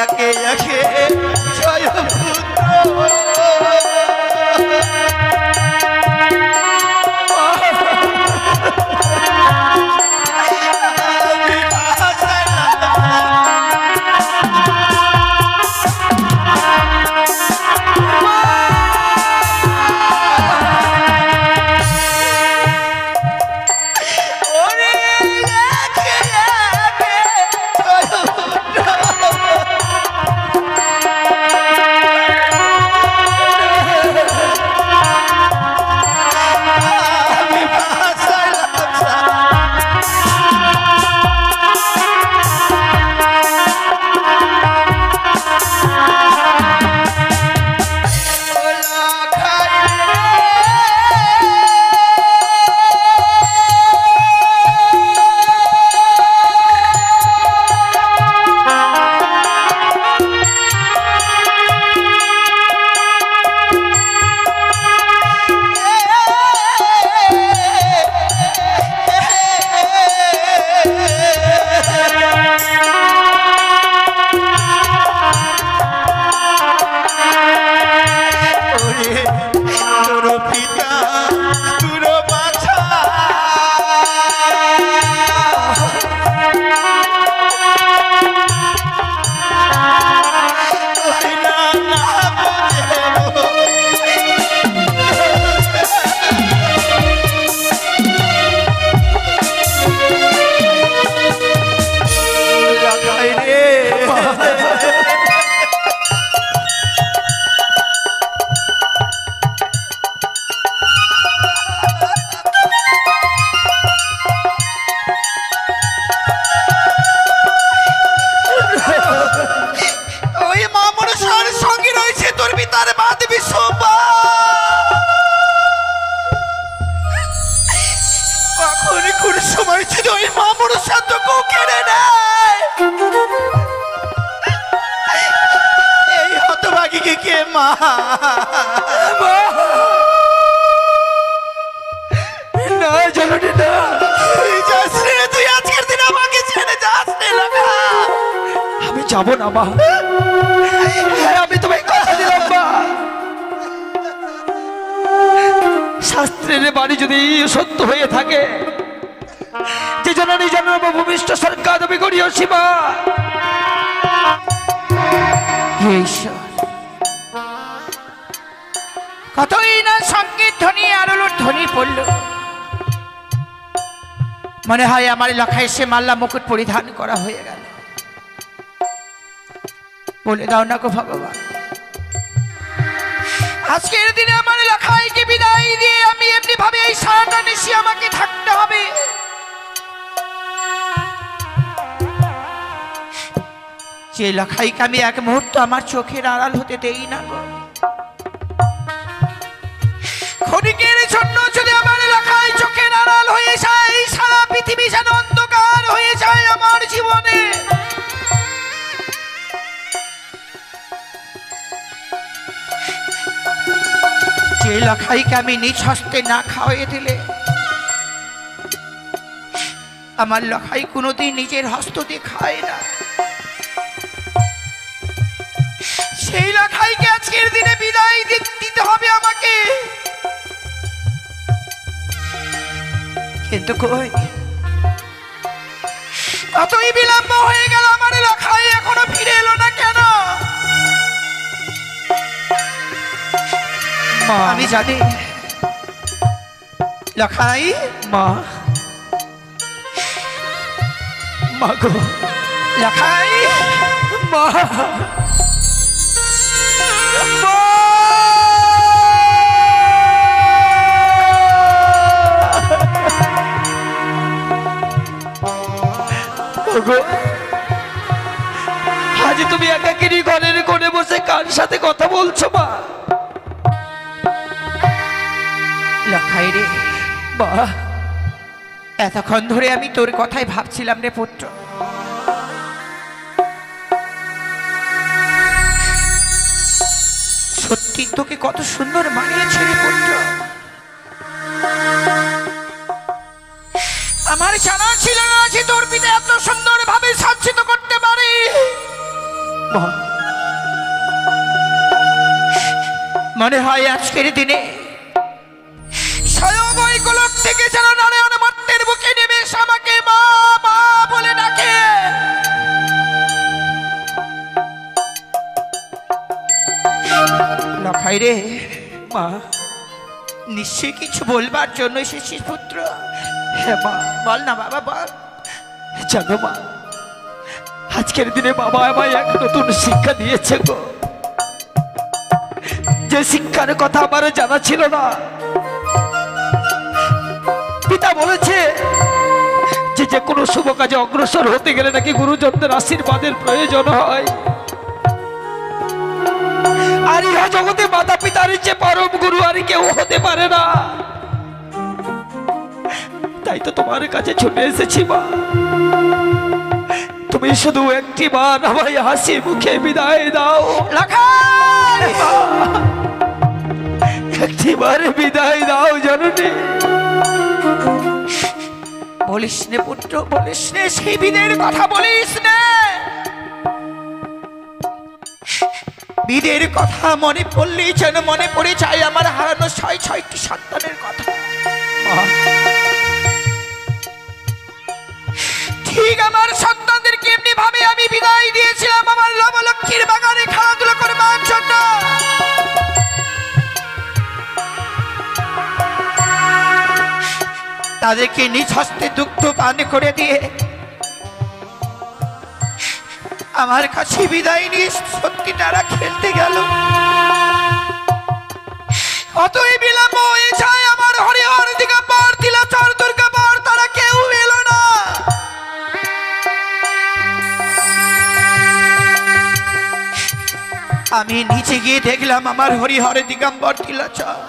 একে একে ছয় পুত্র যাবো না মা, আমি তোমায় কথা দিলাম মা, শাস্ত্রের বাণী যদি সত্য হয়ে থাকে, যে জননী জন্ম ভূমিষ্ঠ সরকার দাবি করিও শিবা। কতই না সঙ্গীত ধ্বনি আরলোর ধ্বনি পড়ল, মনে হয় আমার লখায় সে মাল্লা মুকুট পরিধান করা হয়ে গেল। বলে দাও না গো ভগবান, আজকের দিনে আমার লখাইকে বিদায় দিয়ে আমি এমনি ভাবে এই সারাটা নিশি আমাকে থাকতে হবে। যে লখাইকে আমি এক মুহূর্ত আমার চোখের আড়াল হতে দেই না গো, ক্ষণিকের জন্য যদি আমার লখাই চোখের আড়াল হয়ে যায়, সারা পৃথিবী যেন অন্ধকার হয়ে যায় আমার জীবনে। যে লখাইকে আমি নিজ হস্তে না খাওয়াইয়ে দিলে, আমার লখাই কোনোদিন নিজের হস্ত দিয়ে খায় না। সেই লখাইকে আজকের দিনে বিদায় দিতে হবে আমাকে। কিন্তু কই, কতই বিলম্ব হয়ে গেল, আমার লখাই এখনো ফিরে এলো না কেন? আমি জানি লখাই, মা, মা গো, লখাই, মা, আজ তুমি একাকিনী ঘরের কোণে বসে কার সাথে কথা বলছো মা? লখাই রে, মা, এতক্ষণ ধরে আমি তোর কথাই ভাবছিলাম রে পুত্র। সত্যি তোকে কত সুন্দর মানিয়েছে রে পুত্র। আমার জানা ছিল না যে তোর পিতা এত সুন্দর আজকের দিনে স্বয়ং ওই গোলক থেকে যেন নারায়ণ মর্তের বুকে নেমে এসে আমাকে মা মা বলে ডাকে। লখাই রে, মা, নিশ্চয়ই কিছু বলবার জন্য এসেছিস পুত্র। হ্যাঁ মা, বল না বাবা, বল। জানো মা, আজকের দিনে বাবা আমায় এক নতুন শিক্ষা দিয়েছে গো, যে শিক্ষার কথা আমার জানা ছিল না। পিতা বলেছে যে যে কোনো শুভ কাজে অগ্রসর হতে গেলে নাকি গুরুজনদের আশীর্বাদের প্রয়োজন হয়, আর ইহা জগতে মাতা পিতার যে পরম গুরু আর কেউ হতে পারে না। তাই তো তোমার কাছে ছুটে এসেছি মা, তুমি শুধু একটি বার আমায় হাসি মুখে বিদায় দাও। লখাই, একটি বার বিদায় দাও জননী। বলিস নে পুত্র, বলিস নে, সেই বিদের কথা বলিস নে। বিদের কথা মনে পড়লেই যেন মনে পড়ে যায় আমার হারানো 6টি সন্তানের কথা। ঠিক আমার সন্তানদেরকে এমনি ভাবে আমি বিদায় দিয়েছিলাম আমার লবলক্ষ্মীর বাগানে খেলাধুলা করবার জন্য। তাদেরকে নিজ হস্তে দুগ্ধ পান করে দিয়ে আমার কাছে বিদায় নিয়ে সত্যি তারা খেলতে গেল। অতই বিলম্ব হয়ে যায় আমার হরিহর দিগম্বর তিলাচর দুর্গাবর, তারা কেউ এলো না। আমি নিচে গিয়ে দেখলাম আমার হরিহর দিগম্বর তিলাচর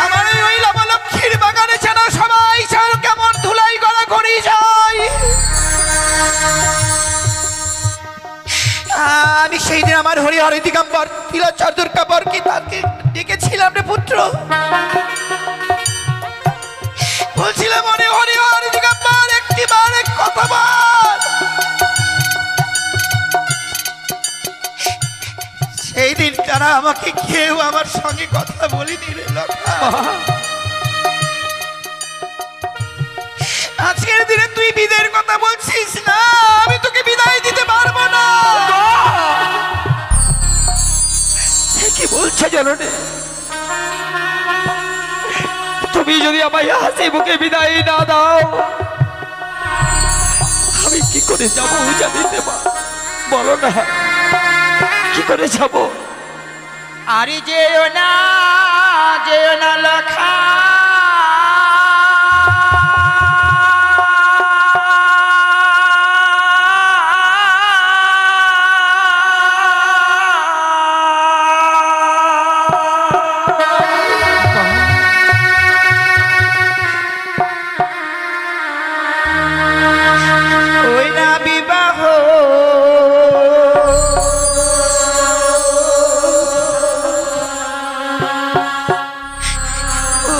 আমার ওই লবলক্ষ্মীর বাগানে যেন সবাই যেন কেমন ধুলাই গলা ঘুরি যায়। আমি সেই দিন আমার হরিহর দিগম্বর তিলাচর দুর্গাবরকে তাকে ডেকেছিলাম রে পুত্র, বলছিলাম মনে হরিহর দিগম্বর একটি বার কথা বল। সেই দিন তারা আমাকে কেউ আমার সঙ্গে কথা বলিনি রে লক্ষা। আজকের দিনে তুই বিদের কথা বলছিস না, আমি তোকে বিদায় দিতে পারবো না। কি বলছো জননী? তুমি যদি আমায় হাসি মুখে বিদায় না দাও, আমি কি করে যাবো জানিতে মা? বলো না, কি করে যাবো? আরে যেও না, যেও না লখা। ওই না বিবাহ ও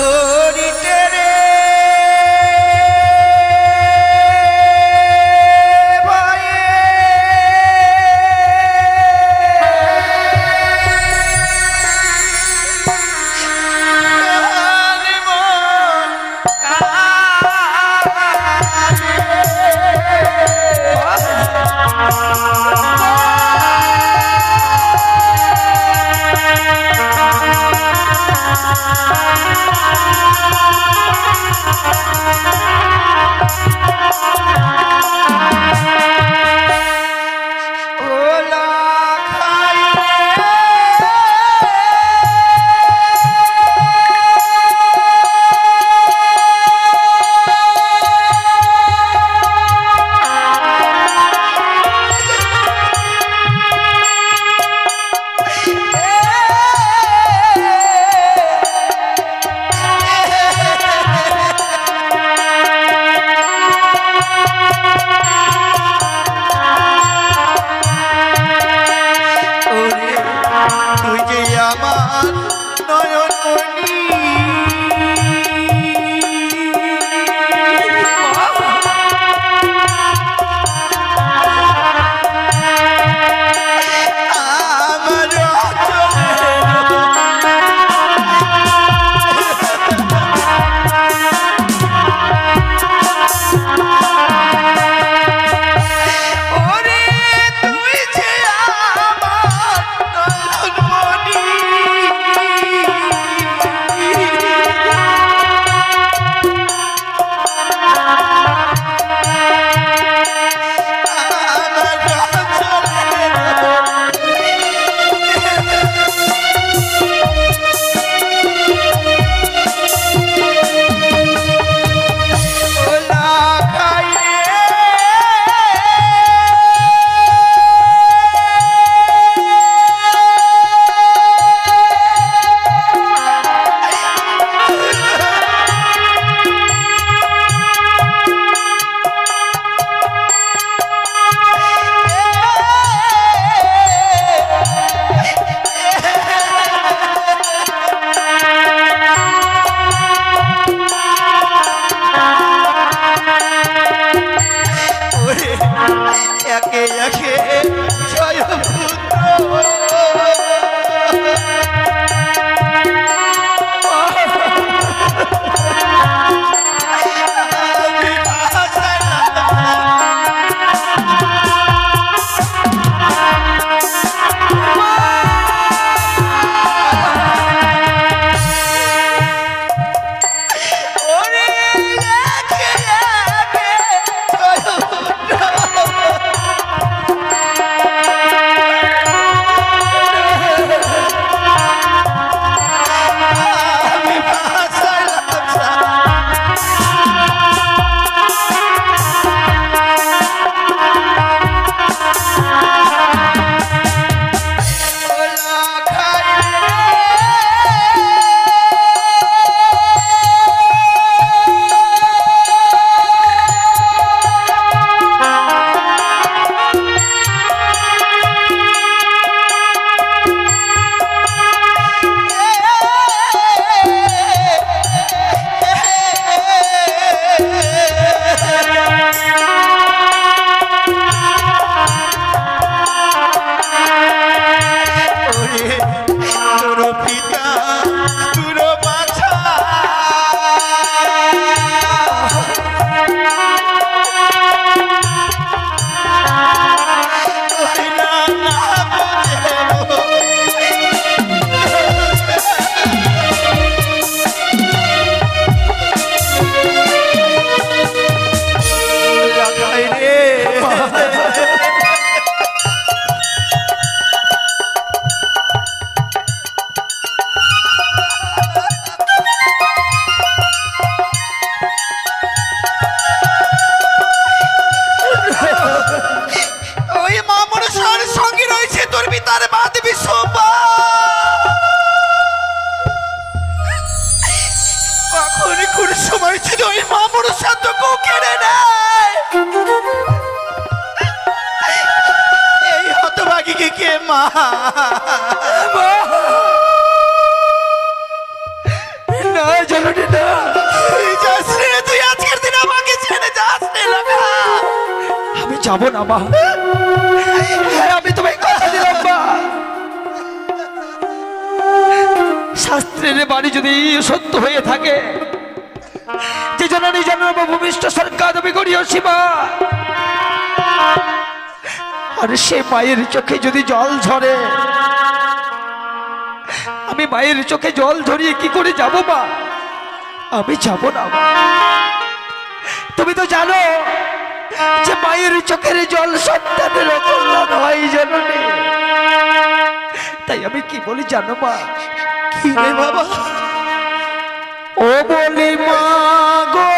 একে একে স্বয়ং পুত্র যাবো না মা, আমি তোমায় কথা দিলাম মা। শাস্ত্রের বাণী যদি সত্য হয়ে থাকে, যে জননী জন্ম ভূমিষ্ঠ সরকার দাবি করিয়াছি মা, আর সে মায়ের চোখে যদি জল ঝরে, আমি মায়ের চোখে জল ঝরিয়ে কি করে যাব মা? আমি যাব না মা। তুমি তো জানো যে মায়ের চোখের জল সন্তানের অকল্যাণ হয় জননী। তাই আমি কি বলি জানো মা? কি রে বাবা? ও বলি মা গো,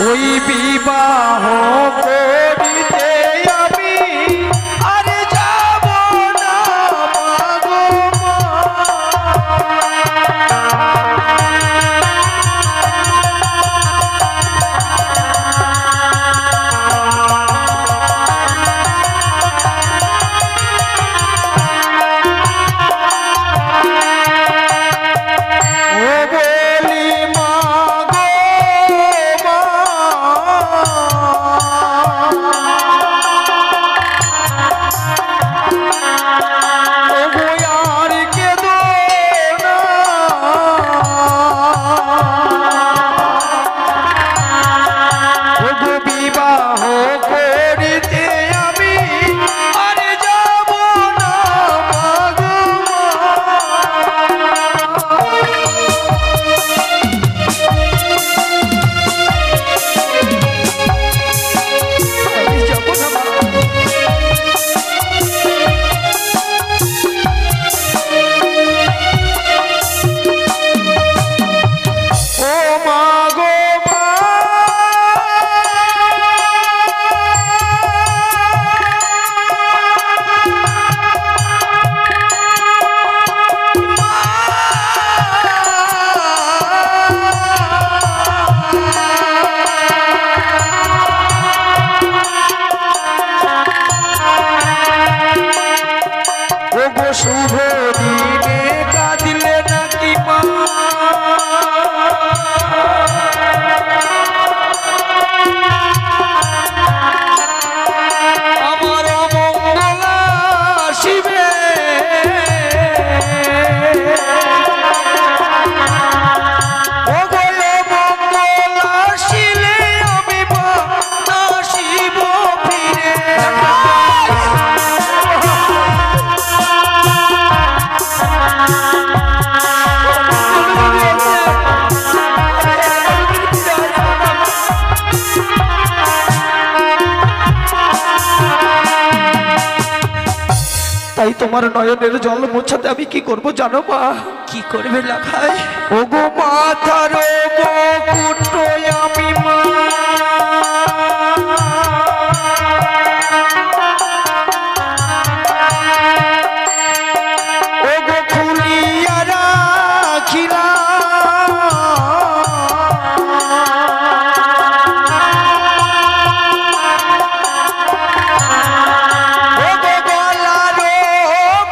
ওই বিবাহ করিতে আমি আর যাব না মাগো মা। ও বলি মা গো মা, তোমার নয়নের জল মোছাতে আমি কি করব জানো মা? কি করবে লাখাই? ওগো মাথার মুকুট আমি মা ওগো খুলিয়া রাখিলাম ওগো গলার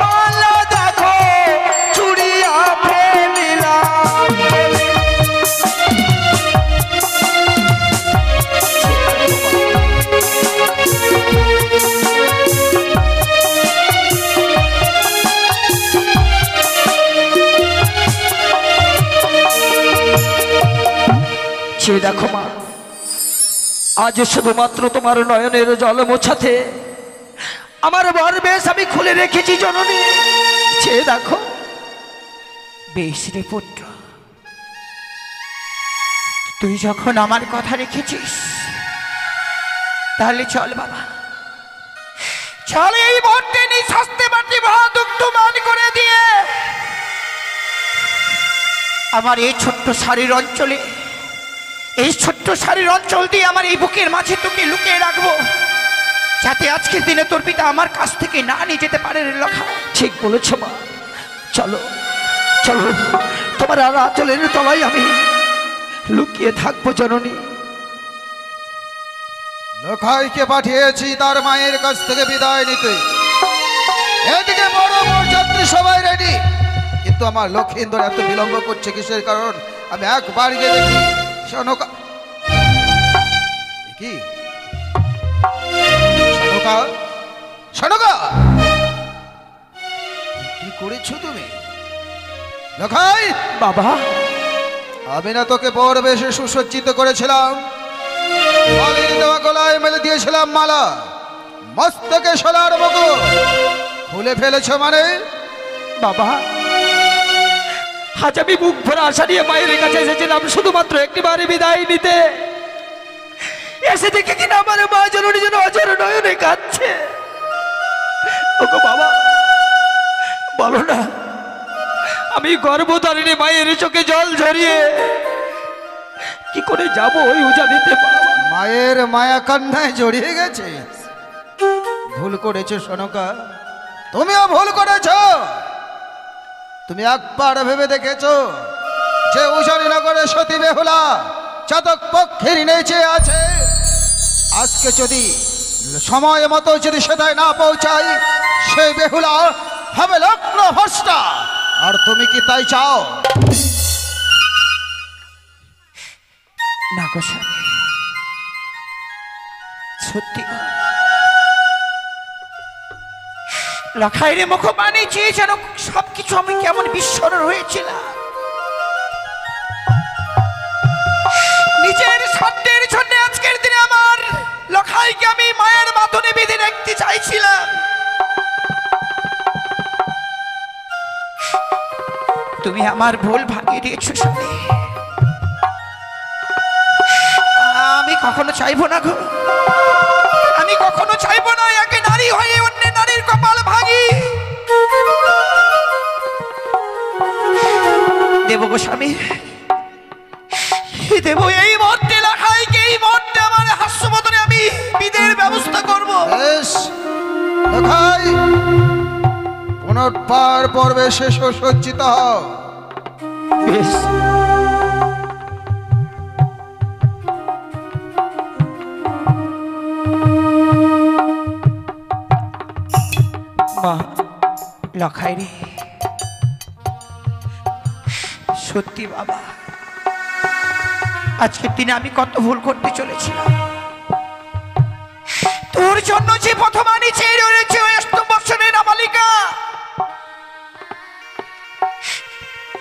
মালা দেখো চুড়িয়া ফেলিলাম সে দেখো মা, আজ শুধুমাত্র তোমার নয়নের জল মোছাতে আমার বর বেশ আমি খুলে রেখেছি জননী। সে দেখো। বেশ রে পুত্র, তুই যখন আমার কথা রেখেছিস তাহলে চল বাবা, চল এই মুহূর্তে নিজ হস্তে মাটি দুগ্ধ মান করে দিয়ে আমার এই ছোট্ট শাড়ির অঞ্চলে, এই ছোট্ট শাড়ির অঞ্চল দিয়ে আমার এই বুকের মাঝে তোকে লুকিয়ে রাখবো, যাতে আজকের দিনে তোর পিতা আমার কাছ থেকে না নিয়ে যেতে পারে রে লখা। ঠিক বলেছ মা, চলো চলো, তোমার আর আঁচলের তলায় আমি লুকিয়ে থাকবো জননী। লখাইকে পাঠিয়েছি তার মায়ের কাছ থেকে বিদায় নিতে। এদিকে বড় বরযাত্রী সবাই রেডি, কিন্তু আমার লক্ষিন্দর এত বিলম্ব করছে কিসের কারণ? আমি একবার গিয়ে দেখি। সনকা, কি সনকা, সনকা, কি করেছো তুমি? লখাই বাবা, আমি না তোকে বড় বেশে সুসজ্জিত করেছিলাম, মালির দেওয়া গলায় মেলে দিয়েছিলাম মালা, মস্তকে সোনার মুকুট খুলে ফেলেছ মানে? বাবা, আজ আমি বুক ভরা আশা নিয়ে মায়ের কাছে এসেছিলাম শুধুমাত্র একটিবারে বিদায় নিতে। এসে দেখে কিনা আমার মা জননী যেন অজর নয়নে কাঁদছে। ওগো বাবা, বলো না, আমি গর্ভধারিণী মায়ের চোখে জল ঝরিয়ে কি করে যাব ওই উজানিতে? মায়ের মায়া কান্নায় জড়িয়ে গেছে। ভুল করেছো সনকা, তুমিও ভুল করেছো। তুমি একবার ভেবে দেখেছো যে উজানিনগরে সতী বেহুলা চাতক পক্ষের নিচে আছে? আজকে যদি সময় মতো যদি সেটাই না পৌঁছাই, সেই বেহুলা হবে লগ্ন ভ্রষ্টা। আর তুমি কি তাই চাও? না গো স্বামী, সত্যি গো, লখাইয়ের মুখ বানিয়েছি যেন সবকিছু আমি কেমন বিস্মরণ হয়েছিলাম। নিজের স্বার্থের জন্য আজকের দিনে আমার লখাইকে আমি মায়ের বাঁধনে বেঁধে রাখতে চাইছিলাম। তুমি আমার ভুল ভাঙিয়ে দিয়েছো স্বামী। আমি কখনো চাইবো না গো, আমি কখনো চাইবো না একে নারী হয়ে অন্য নারীর কপাল ভাঙি। দেব গো স্বামী, দেব। এই মুহূর্তে লাখাইকে, এই মুহূর্তে আমার হাস্যবদনে আমি বিদের ব্যবস্থা করব। বেশ, লখাই পুনর্বার পর্বে শেষ সজ্জিত হও। বেশ। মা, লখাই রে, সত্যি বাবা, আজকের দিনে আমি কত ভুল করতে চলেছিলাম। তোর জন্য যে প্রথম আনি চেয়ে রয়েছে ওই অষ্টবর্ষের নাবালিকা,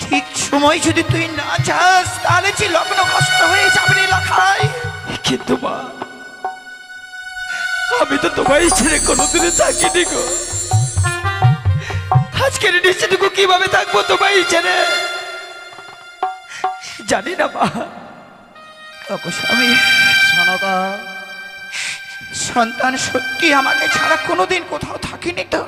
ঠিক সময় যদি তুই না যাস তাহলে যে লগ্ন কষ্ট হয়ে যাবে রে লখাই। কিন্তু মা, আমি তো তোমায় ছেড়ে কোনোদিনও থাকিনি গো। আজকের নিশ্চিতটুকু কিভাবে থাকবো তোমায় ছেড়ে জানি না মা। স্বামী, সনকা, সন্তান সত্যি আমাকে ছাড়া কোনোদিন কোথাও থাকিনি তো।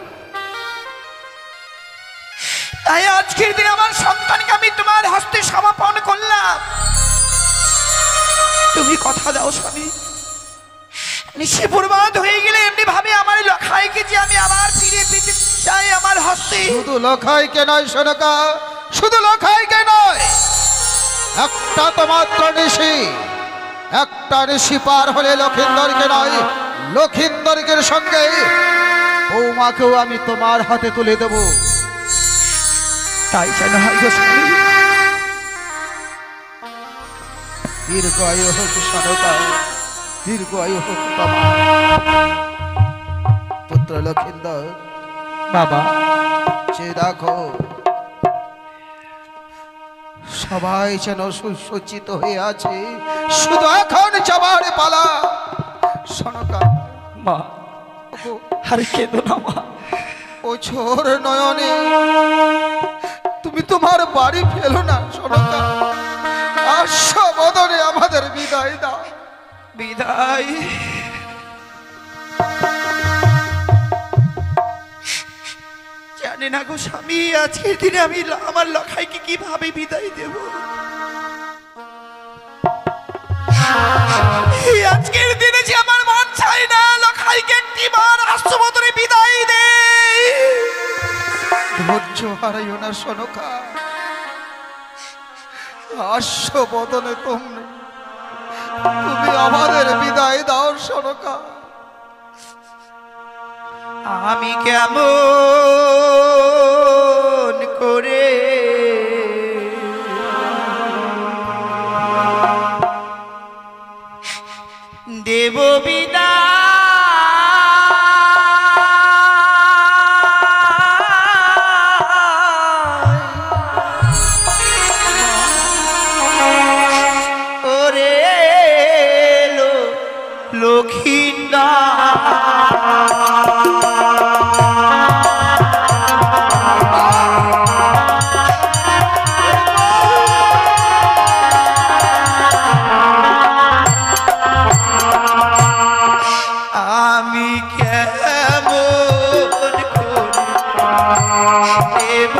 তাই আজকের দিনে আমার সন্তানকে আমি তোমার হস্তে সমাপন করলাম। তুমি কথা দাও স্বামী, নিশি প্রমাদ হয়ে গেলে এমনি ভাবে আমার লখাইকে যে আমি আবার ফিরে পেতে চাই আমার হস্তে। শুধু লখাইকে নয় সনকা, শুধু লখাইকে নয়, একটা তো মাত্র নিশি, একটা নিশি পার হলে লক্ষিন্দরকে নয়, লক্ষিন্দরকের সঙ্গে বৌমাকেও আমি তোমার হাতে তুলে দেব। তাই যেন হয় গো স্বামী। দীর্ঘ আয়ু হোক সনকা, দীর্ঘ আয়ু হোক তোমার। পুত্র লক্ষিন্দর, বাবা, যে দেখো সবাই যেন সুসজ্জিত হয়ে আছে, শুধু এখন যাবার পালা। সনকা, মা, আরে কেঁদো না মা। ও ছোর নয়নে, তুমি তোমার বাড়ি ফেলো না সনকা, আশ্ব বদনে আমাদের বিদায় দাও। বিদায়? জানি না গো স্বামী, আজকের দিনে আমি আমার লখাইকে কিভাবে বিদায় দেব। এই আজকের দিনে যে আমার মন চাই না লখাইকে একটিবার আশ্রমতরে বিদায় দে। ধৈর্য হারাইও না সনকা, আশ্ব বদনে তুমি আমাদের বিদায় দাও সনকা। আমি কেমন করে দেব বিদায় ওরে আমি কেমন করে দেব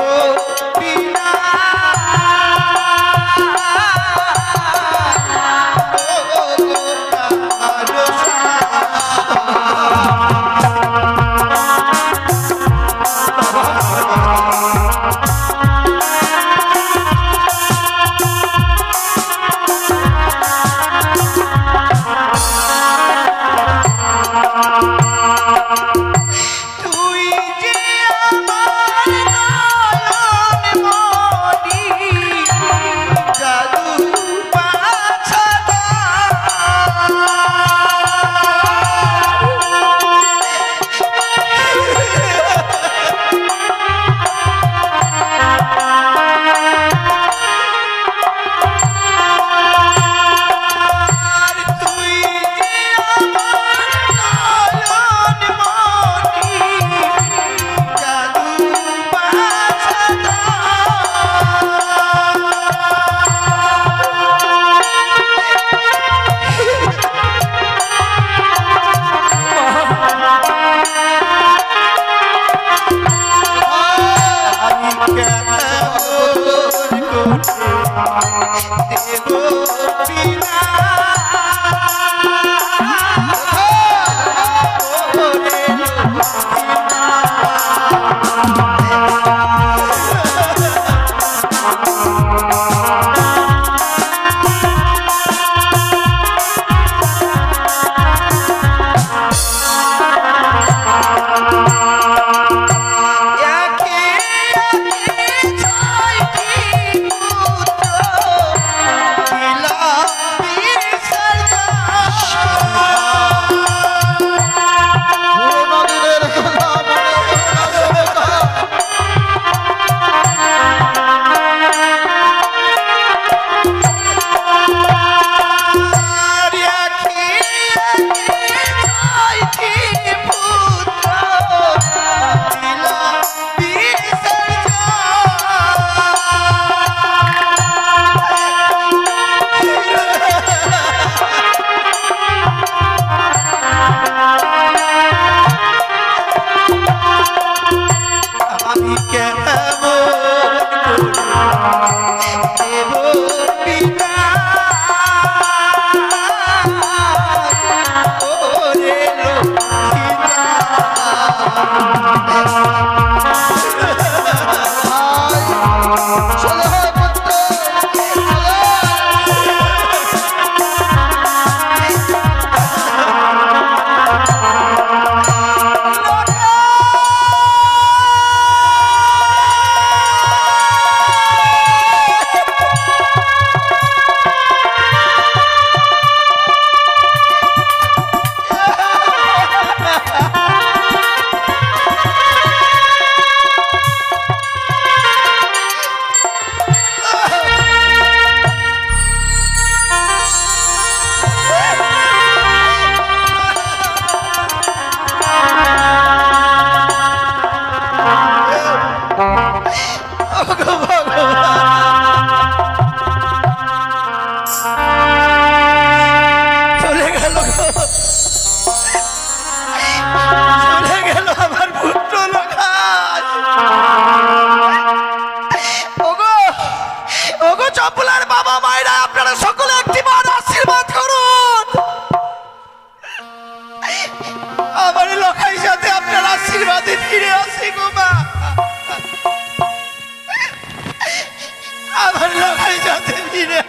গো ভগবান। চলে গেল গো, চলে গেল আমার পুত্র লোকাল। ওগো ওগো চপলার বাবা মায়েরা, আপনারা সকলে একটিবার আশীর্বাদ করুন। আমার লোকাই সাথে আপনার আশীর্বাদে ফিরে আসি গো মা। আমার লোকাই সাথে ফিরে